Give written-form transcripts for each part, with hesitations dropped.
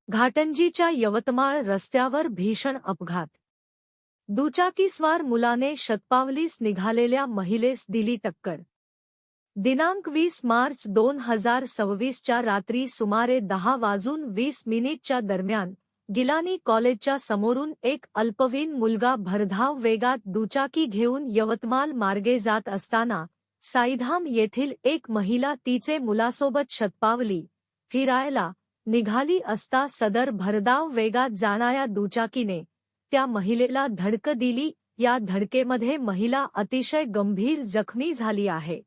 घाटंजीच्या यवतमाळ रस्त्यावर भीषण अपघात. दुचाकीस्वार मुलाने शतपावलीस निघालेल्या महिलेस दिली टक्कर. दिनांक 20 मार्च 2026 च्या रात्री सुमारे 10:20 दरम्यान गिलानी कॉलेजच्या समोरून एक अल्पवयीन मुलगा भरधाव वेगात दुचाकी घेऊन यवतमाळ मार्गे जात असताना साईधाम येथील एक महिला तिचे मुलासोबत शतपावली फिरायला निघाली असता सदर भरधाव वेगात जाणाऱ्या दुचाकीने त्या महिलेला धडक दिली. या धडकेमध्ये महिला अतिशय गंभीर जखमी झाली आहे.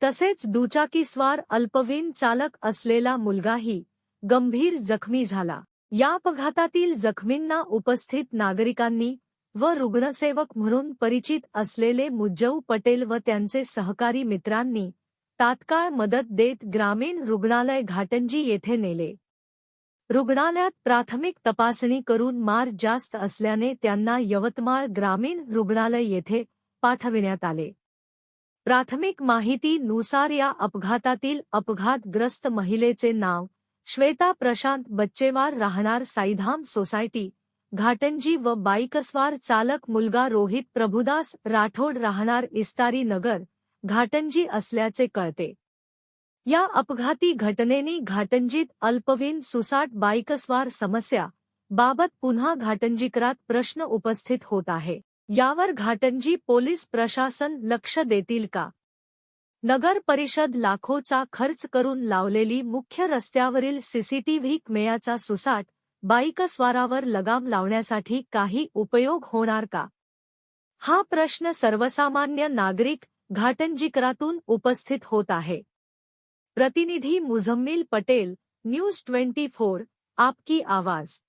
तसेच दुचाकीस्वार अल्पवयीन चालक असलेला मुलगाही गंभीर जखमी झाला. या अपघातातील जखमींना उपस्थित नागरिकांनी व रुग्णसेवक म्हणून परिचित असलेले मुज्जऊ पटेल व त्यांचे सहकारी मित्रांनी तात्काळ मदत देत ग्रामीण रुग्णालय घाटंजी येथे नेले. रुग्णालयात प्राथमिक तपासणी करून मार जास्त असल्याने त्यांना यवतमाळ ग्रामीण रुग्णालय येथे पाठविण्यात आले. प्राथमिक माहितीनुसार या अपघातातील अपघातग्रस्त महिलेचे नाव श्वेता प्रशांत बच्चेवार, राहणार साईधाम सोसायटी घाटंजी व बाईकस्वार चालक मुलगा रोहित प्रभुदास राठोड, राहणार इस्तारी नगर घाटंजी असल्याचे कळते. या अपघाती घटनेने घाटंजीत अल्पवयीन सुसाट बाईकस्वार समस्या बाबत पुन्हा घाटंजीकरात प्रश्न उपस्थित होत आहे. यावर घाटंजी पोलीस प्रशासन लक्ष देतील का? नगर परिषद लाखोचा खर्च करून लावलेली मुख्य रस्त्यावरील सीसीटीव्ही कॅमेऱ्याचा सुसाट बाईकस्वारावर लगाम लावण्यासाठी काही उपयोग होणार का? हा प्रश्न सर्वसामान्य नागरिक घाटंजीकरातून उपस्थित होत आहे. प्रतिनिधी मुझम्मिल पटेल, न्यूज 24, आपकी आवाज.